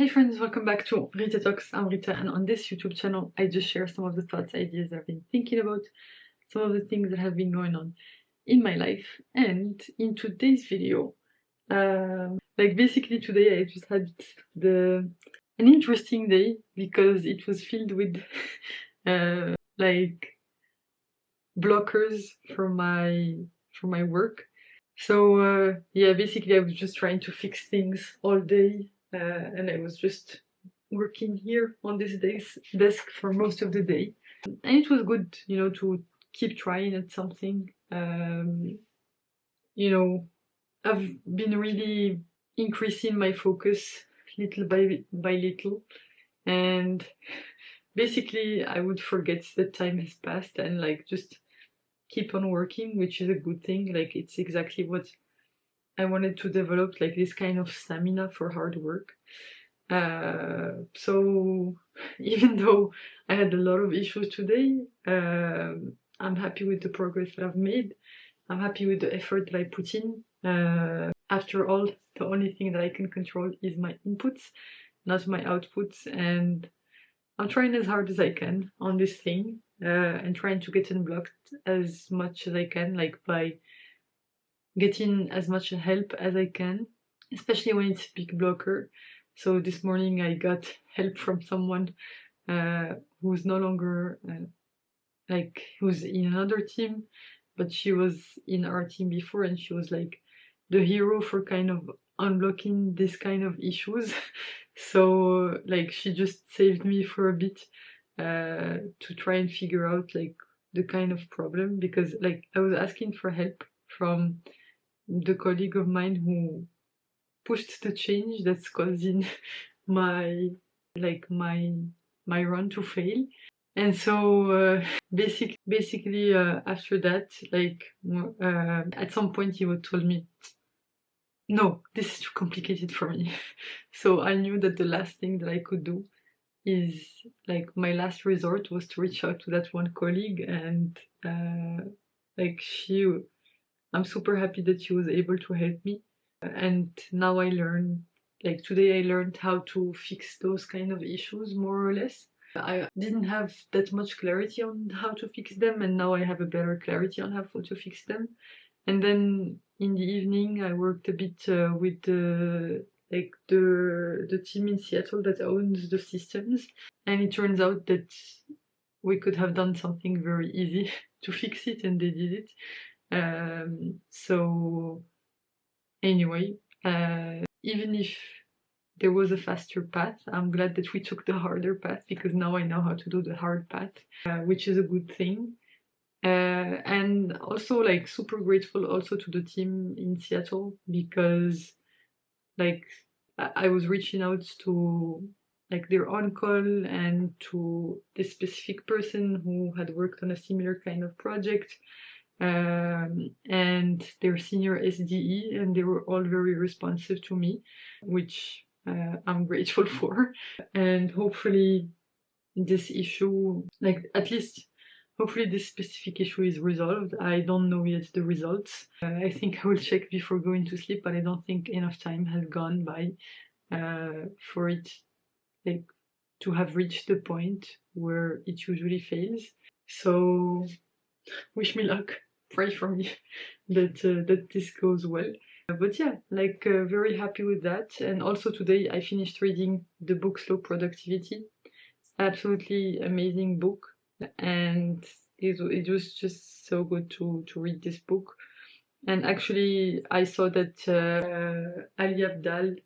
Hey friends, welcome back to Rita Talks. I'm Rita, and on this YouTube channel I just share some of the thoughts, ideas I've been thinking about, some of the things that have been going on in my life. And in today's video, basically today I just had an interesting day because it was filled with blockers for my work. So yeah, basically I was just trying to fix things all day. And I was just working here on this desk for most of the day. And it was good, to keep trying at something. I've been really increasing my focus little by little. And basically I would forget that time has passed and just keep on working, which is a good thing. It's exactly what I wanted to develop, this kind of stamina for hard work. So even though I had a lot of issues today, I'm happy with the progress that I've made. I'm happy with the effort that I put in. After all, the only thing that I can control is my inputs, not my outputs, and I'm trying as hard as I can on this thing, and trying to get unblocked as much as I can, by getting as much help as I can, especially when it's a big blocker. So this morning I got help from someone who's no longer who's in another team, but she was in our team before, and she was the hero for kind of unblocking this kind of issues. So she just saved me for a bit to try and figure out the kind of problem, because I was asking for help from the colleague of mine who pushed the change that's causing my run to fail. And so basically after that, at some point he would told me, no, this is too complicated for me. So I knew that the last thing that I could do is my last resort was to reach out to that one colleague, and I'm super happy that she was able to help me. And now I learn, today I learned how to fix those kind of issues, more or less. I didn't have that much clarity on how to fix them, and now I have a better clarity on how to fix them. And then in the evening I worked a bit with the team in Seattle that owns the systems, and it turns out that we could have done something very easy to fix it, and they did it. So anyway, even if there was a faster path, I'm glad that we took the harder path, because now I know how to do the hard path, which is a good thing. And also super grateful also to the team in Seattle, because I was reaching out to their on-call and to this specific person who had worked on a similar kind of project, and their senior SDE, and they were all very responsive to me, which I'm grateful for. And hopefully this issue, at least hopefully this specific issue is resolved. I don't know yet the results. I think I will check before going to sleep, but I don't think enough time has gone by for it to have reached the point where it usually fails. So wish me luck. Pray for me that this goes well. But yeah, very happy with that. And also today I finished reading the book Slow Productivity. Absolutely amazing book, and it was just so good to read this book. And actually I saw that Ali Abdal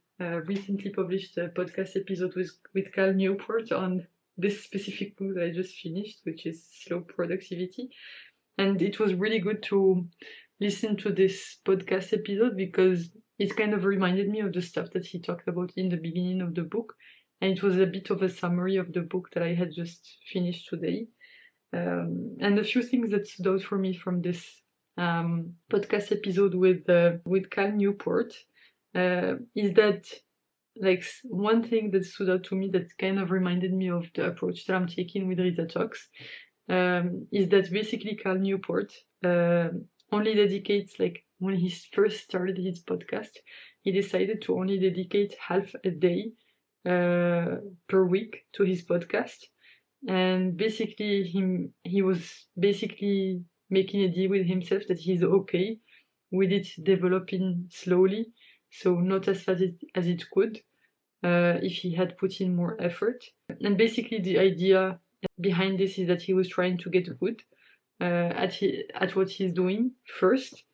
recently published a podcast episode with Cal Newport on this specific book that I just finished, which is Slow Productivity. And it was really good to listen to this podcast episode, because it kind of reminded me of the stuff that he talked about in the beginning of the book. And it was a bit of a summary of the book that I had just finished today. And a few things that stood out for me from this podcast episode with Cal Newport is that one thing that stood out to me that kind of reminded me of the approach that I'm taking with Rita Talks is that basically Cal Newport only dedicates, when he first started his podcast, he decided to only dedicate half a day per week to his podcast. And basically he was basically making a deal with himself that he's okay with it developing slowly, so not as fast as it could if he had put in more effort. And basically the idea behind this is that he was trying to get good at what he's doing first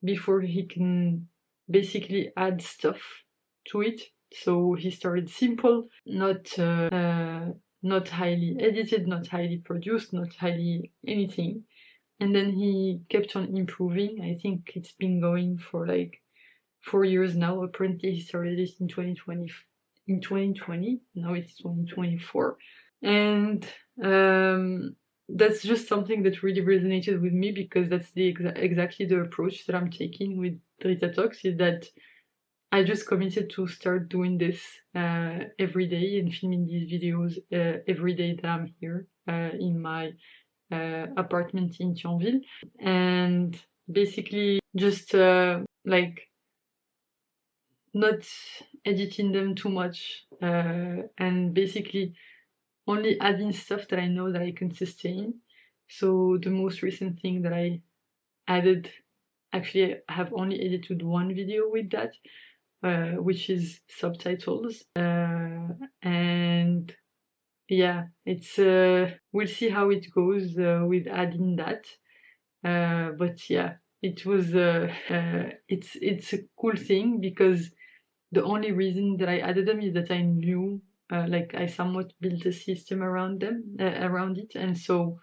before he can basically add stuff to it. So he started simple, not highly edited, not highly produced, not highly anything. And then he kept on improving. I think it's been going for like 4 years now. Apparently he started this in 2020. Now it's 2024. And that's just something that really resonated with me, because that's the exactly the approach that I'm taking with Drita Talks, is that I just committed to start doing this every day and filming these videos every day that I'm here in my apartment in Thionville, and basically just like not editing them too much and basically only adding stuff that I know that I can sustain. So the most recent thing that I added, actually I have only edited one video with that, which is subtitles, and yeah, it's we'll see how it goes with adding that, but yeah, it was it's a cool thing, because the only reason that I added them is that I knew like I somewhat built a system around them around it. And so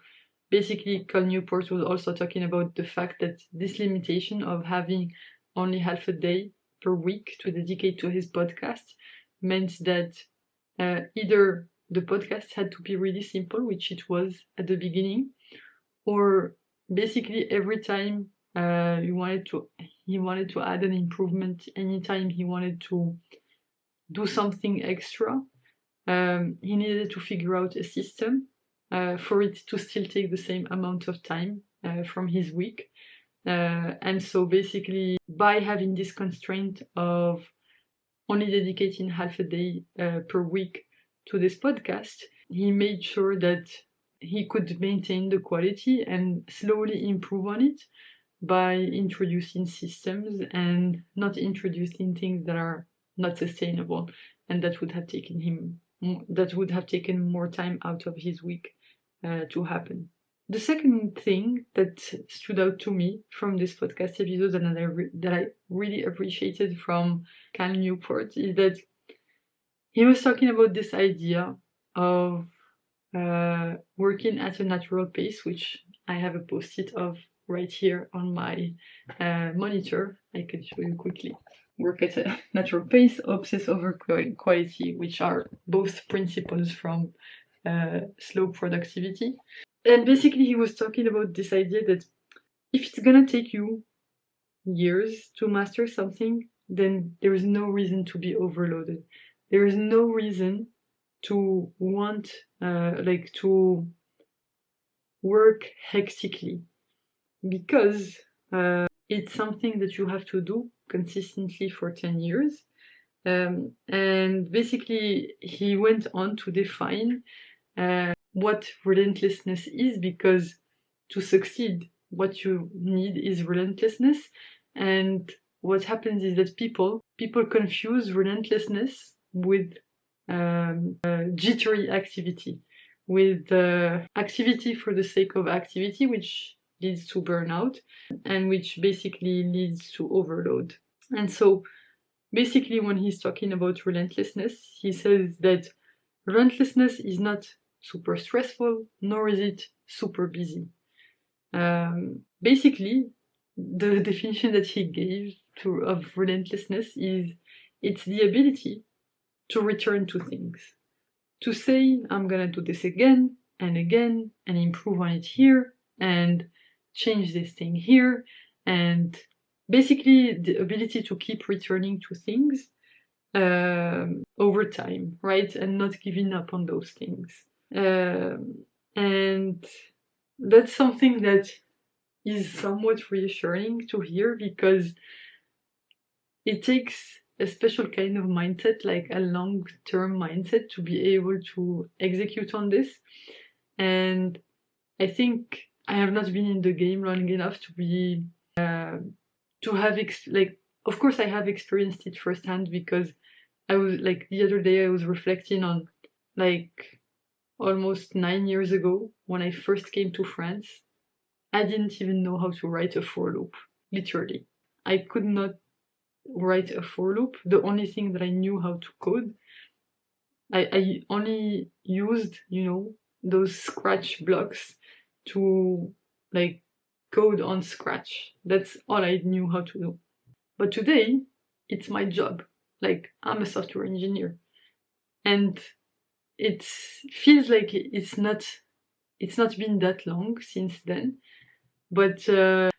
basically Cal Newport was also talking about the fact that this limitation of having only half a day per week to dedicate to his podcast meant that either the podcast had to be really simple, which it was at the beginning, or basically every time he wanted to add an improvement, anytime he wanted to do something extra, he needed to figure out a system for it to still take the same amount of time from his week. And so basically, by having this constraint of only dedicating half a day per week to this podcast, he made sure that he could maintain the quality and slowly improve on it by introducing systems and not introducing things that are not sustainable and that would have taken more time out of his week to happen. The second thing that stood out to me from this podcast episode and that I really appreciated from Cal Newport is that he was talking about this idea of working at a natural pace, which I have a post-it of right here on my monitor. I can show you quickly. Work at a natural pace, obsess over quality, which are both principles from slow productivity. And basically he was talking about this idea that if it's gonna take you years to master something, then there is no reason to be overloaded. There is no reason to want to work hectically, because it's something that you have to do consistently for 10 years. And basically he went on to define what relentlessness is, because to succeed what you need is relentlessness. And what happens is that people confuse relentlessness with jittery activity, with activity for the sake of activity, which leads to burnout and which basically leads to overload. And so basically when he's talking about relentlessness, he says that relentlessness is not super stressful, nor is it super busy. Basically, the definition that he gave of relentlessness is it's the ability to return to things. To say, I'm gonna do this again and again and improve on it here and change this thing here, and basically the ability to keep returning to things over time, right? And not giving up on those things. And that's something that is somewhat reassuring to hear, because it takes a special kind of mindset, like a long-term mindset, to be able to execute on this. And I think I have not been in the game long enough to be to have of course I have experienced it firsthand, because I was like, the other day I was reflecting on, like, almost 9 years ago when I first came to France. I didn't even know how to write a for loop, literally. I could not write a for loop. The only thing that I knew how to code, I only used, those Scratch blocks to, like, code on Scratch. That's all I knew how to do. But today, it's my job. Like, I'm a software engineer. And it feels like it's not been that long since then. But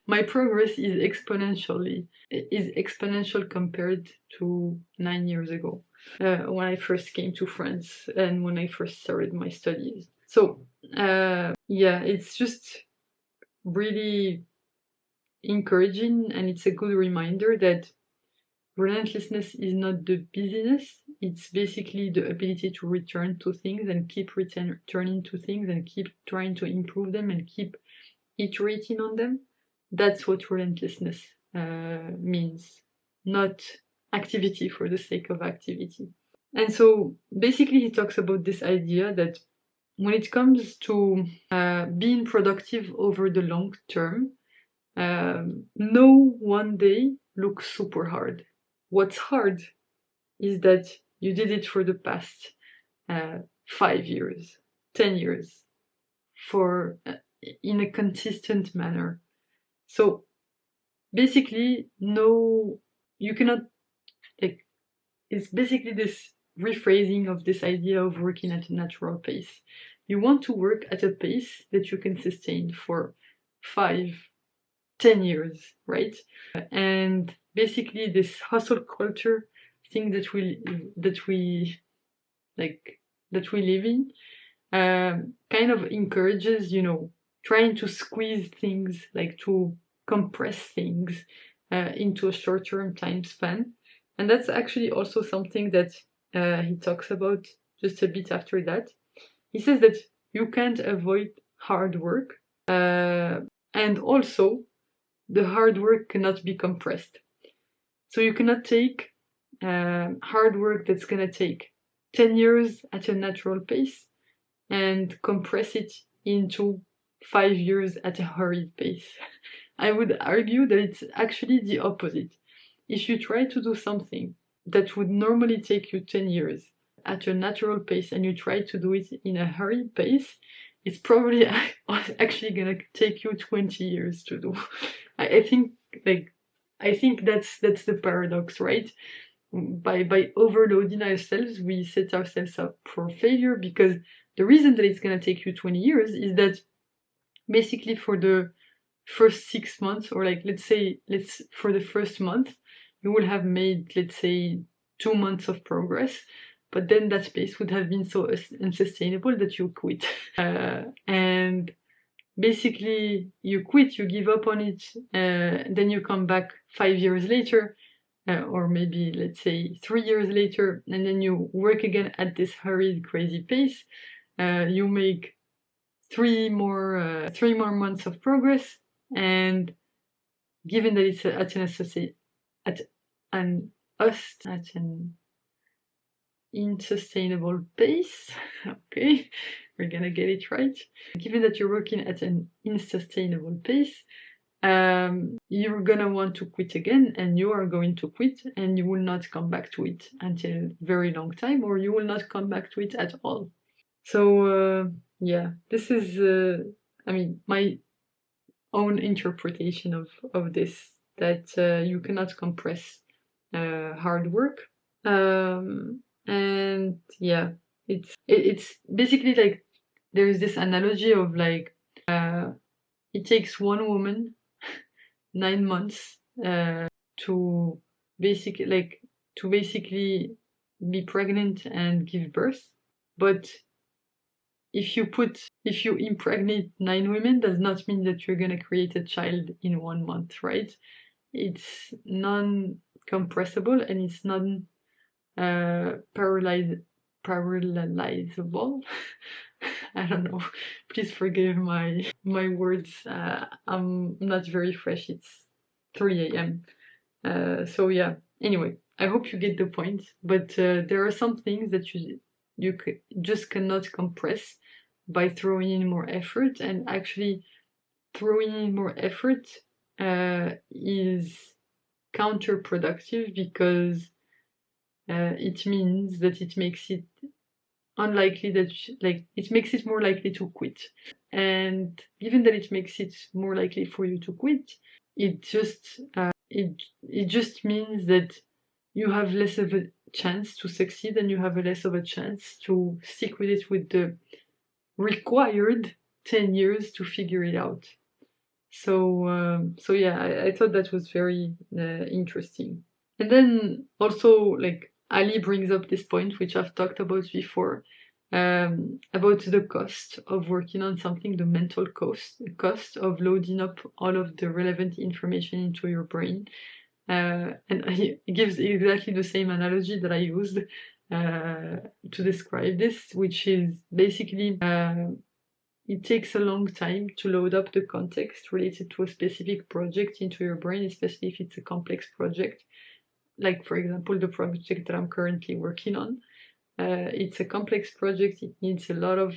my progress is exponential compared to 9 years ago, when I first came to France and when I first started my studies. So yeah, it's just really encouraging, and it's a good reminder that relentlessness is not the busyness. It's basically the ability to return to things and keep returning to things and keep trying to improve them and keep iterating on them. That's what relentlessness means, not activity for the sake of activity. And so basically he talks about this idea that when it comes to being productive over the long term, no one day looks super hard. What's hard is that you did it for the past 5 years, 10 years, for in a consistent manner. So basically, no, you cannot, like, it's basically this rephrasing of this idea of working at a natural pace. You want to work at a pace that you can sustain for 5, 10 years, right? And basically this hustle culture thing that we live in kind of encourages, trying to squeeze things, like to compress things into a short-term time span. And that's actually also something that he talks about just a bit after that. He says that you can't avoid hard work, and also the hard work cannot be compressed. So you cannot take hard work that's going to take 10 years at a natural pace and compress it into 5 years at a hurried pace. I would argue that it's actually the opposite. If you try to do something that would normally take you 10 years at a natural pace and you try to do it in a hurried pace, it's probably actually gonna take you 20 years to do. I think that's the paradox, right? By overloading ourselves, we set ourselves up for failure, because the reason that it's gonna take you 20 years is that basically for the first 6 months, or like for the first month, you will have made, let's say, 2 months of progress, but then that pace would have been so unsustainable that you quit. And basically you quit, you give up on it, then you come back 5 years later, or maybe let's say 3 years later, and then you work again at this hurried, crazy pace. You make 3 more months of progress, and given that it's at an unsustainable pace, okay, we're gonna get it right. Given that you're working at an unsustainable pace, you're gonna want to quit again, and you are going to quit, and you will not come back to it until a very long time, or you will not come back to it at all. So yeah, this is my own interpretation of this, that you cannot compress hard work, and yeah, it's basically like there's this analogy of like it takes one woman 9 months to basically be pregnant and give birth, but if you impregnate 9 women, does not mean that you're gonna create a child in 1 month, right? It's compressible and it's non parallelizable. I don't know. Please forgive my words. I'm not very fresh. It's 3 a.m. So yeah. Anyway, I hope you get the point. But there are some things that you just cannot compress by throwing in more effort, and actually throwing in more effort is counterproductive because it means that it makes it unlikely that it makes it more likely to quit. And given that it makes it more likely for you to quit, it just means that you have less of a chance to succeed and you have less of a chance to stick with it with the required 10 years to figure it out. So yeah, I thought that was very interesting. And then also, like, Ali brings up this point, which I've talked about before, about the cost of working on something, the mental cost of loading up all of the relevant information into your brain. And he gives exactly the same analogy that I used to describe this, which is basically it takes a long time to load up the context related to a specific project into your brain, especially if it's a complex project. Like, for example, the project that I'm currently working on. It's a complex project. It needs a lot of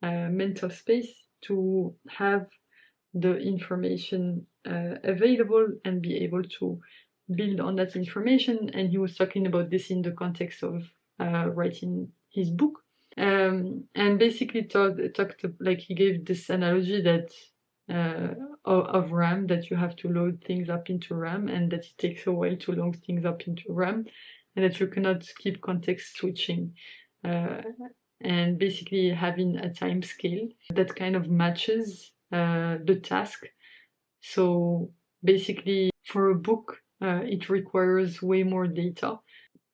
mental space to have the information available and be able to build on that information. And he was talking about this in the context of writing his book. And basically talked like he gave this analogy that of RAM, that you have to load things up into RAM and that it takes a while to load things up into RAM and that you cannot keep context switching. And basically having a time scale that kind of matches the task. So basically for a book, it requires way more data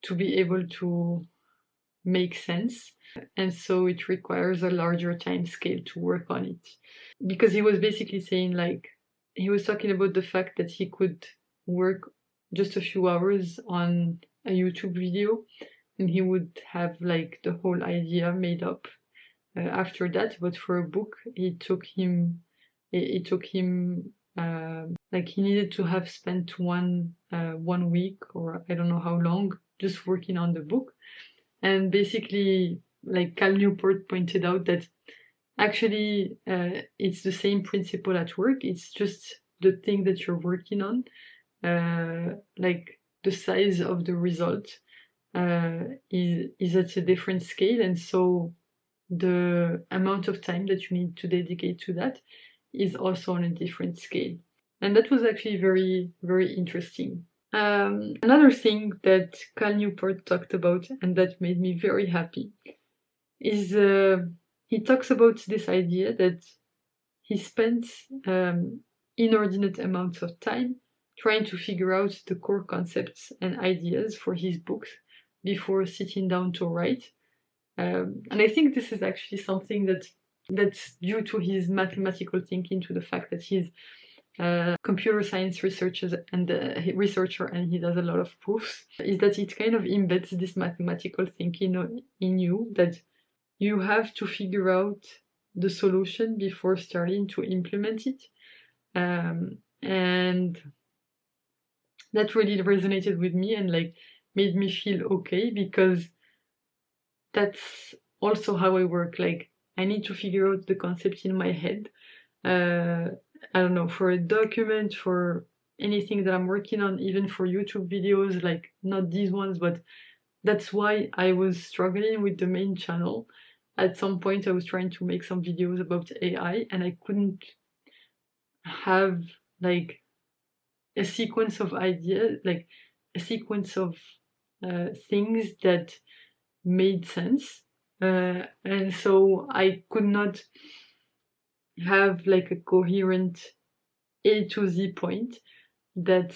to be able to make sense. And so it requires a larger time scale to work on it. Because he was basically saying, like, he was talking about the fact that he could work just a few hours on a YouTube video and he would have like the whole idea made up after that. But for a book, it took him like he needed to have spent 1 week, or I don't know how long, just working on the book. And basically, like Cal Newport pointed out, that actually it's the same principle at work. It's just the thing that you're working on, like the size of the result is at a different scale, and so the amount of time that you need to dedicate to that is also on a different scale. And that was actually very, very interesting. Another thing that Cal Newport talked about and that made me very happy is he talks about this idea that he spent inordinate amounts of time trying to figure out the core concepts and ideas for his books before sitting down to write. And I think this is actually something that's due to his mathematical thinking, to the fact that he's computer science researcher and he does a lot of proofs, is that it kind of embeds this mathematical thinking in you, that you have to figure out the solution before starting to implement it. And that really resonated with me and like made me feel okay, because that's also how I work. Like, I need to figure out the concept in my head. I don't know, for a document, for anything that I'm working on, even for YouTube videos, like not these ones, but that's why I was struggling with the main channel. At some point I was trying to make some videos about AI and I couldn't have like a sequence of ideas, like a sequence of things that made sense. And so I could not have like a coherent A to Z point that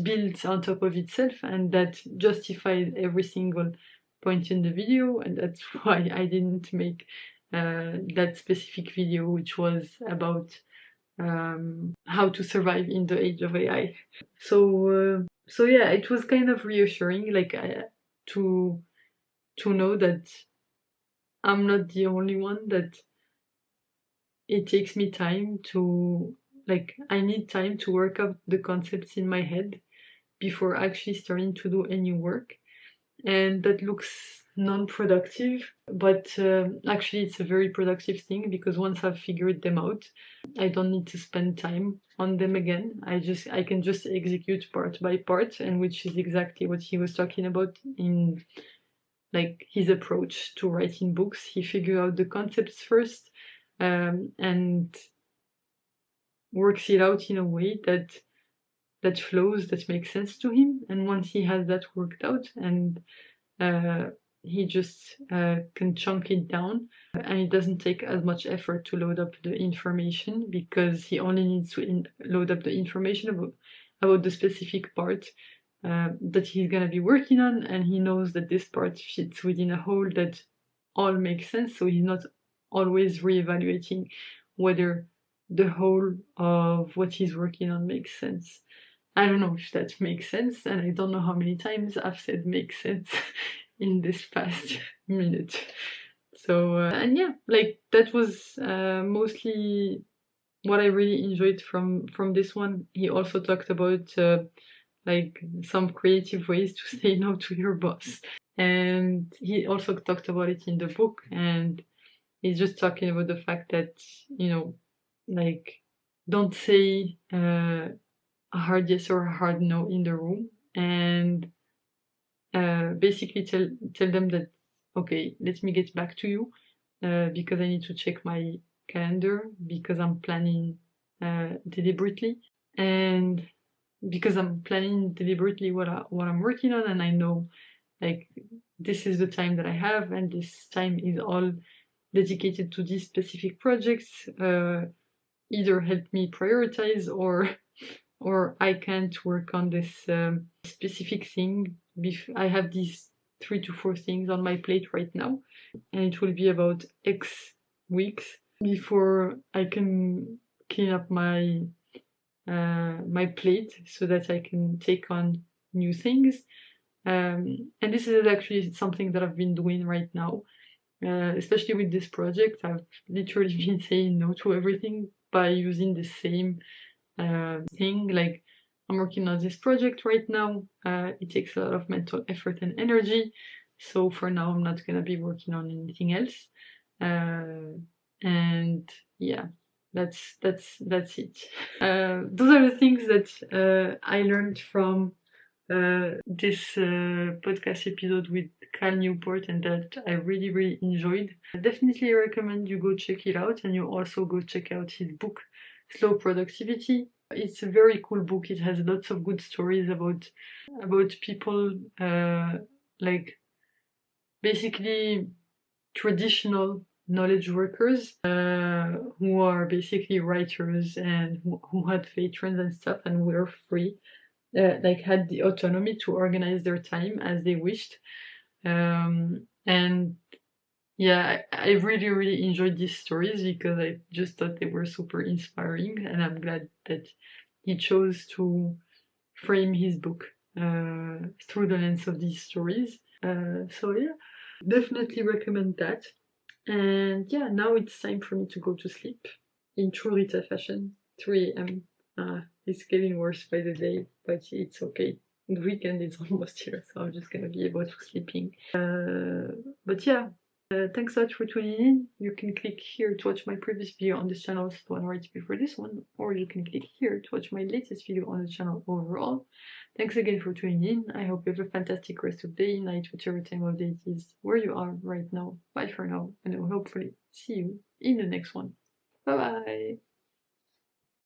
builds on top of itself and that justifies every single point in the video. And that's why I didn't make that specific video, which was about how to survive in the age of AI. So So yeah, it was kind of reassuring, like to know that I'm not the only one, that it takes me time to, like, I need time to work out the concepts in my head before actually starting to do any work. And that looks non-productive, but actually it's a very productive thing, because once I've figured them out, I don't need to spend time on them again. I can just execute part by part, and which is exactly what he was talking about in, like, his approach to writing books. He figured out the concepts first, and works it out in a way that flows, that makes sense to him. And once he has that worked out, and uh, he just can chunk it down, and it doesn't take as much effort to load up the information, because he only needs to load up the information about the specific part that he's gonna be working on, and he knows that this part fits within a whole that all makes sense, so he's not always reevaluating whether the whole of what he's working on makes sense. I don't know if that makes sense, and I don't know how many times I've said makes sense in this past minute. So, and yeah, like, that was mostly what I really enjoyed from this one. He also talked about like some creative ways to say no to your boss, and he also talked about it in the book. And he's just talking about the fact that, like, don't say a hard yes or a hard no in the room, and basically tell them that, okay, let me get back to you, because I need to check my calendar, because I'm planning deliberately, and because I'm planning deliberately what I'm working on, and I know, like, this is the time that I have, and this time is all dedicated to these specific projects. Either help me prioritize, or I can't work on this specific thing. I have these 3 to 4 things on my plate right now, and it will be about X weeks before I can clean up my plate, so that I can take on new things. And this is actually something that I've been doing right now, especially with this project. I've literally been saying no to everything by using the same thing. Like, I'm working on this project right now. It takes a lot of mental effort and energy. So for now, I'm not gonna be working on anything else. And yeah, that's it. Those are the things that I learned from this podcast episode with Cal Newport, and that I really, really enjoyed. I definitely recommend you go check it out, and you also go check out his book, Slow Productivity. It's a very cool book. It has lots of good stories about people, like, basically traditional knowledge workers, who are basically writers, and who had patrons and stuff, and were free, like, had the autonomy to organize their time as they wished. And yeah, I really, really enjoyed these stories, because I just thought they were super inspiring, and I'm glad that he chose to frame his book through the lens of these stories. So yeah, definitely recommend that. And yeah, now it's time for me to go to sleep in true Rita fashion. 3 a.m. It's getting worse by the day, but it's okay. The weekend is almost here, so I'm just gonna be able to sleeping. But yeah, thanks so much for tuning in. You can click here to watch my previous video on this channel, the one right before this one, or you can click here to watch my latest video on the channel overall. Thanks again for tuning in. I hope you have a fantastic rest of day, night, whichever time of day it is where you are right now. Bye for now, and I will hopefully see you in the next one. Bye bye!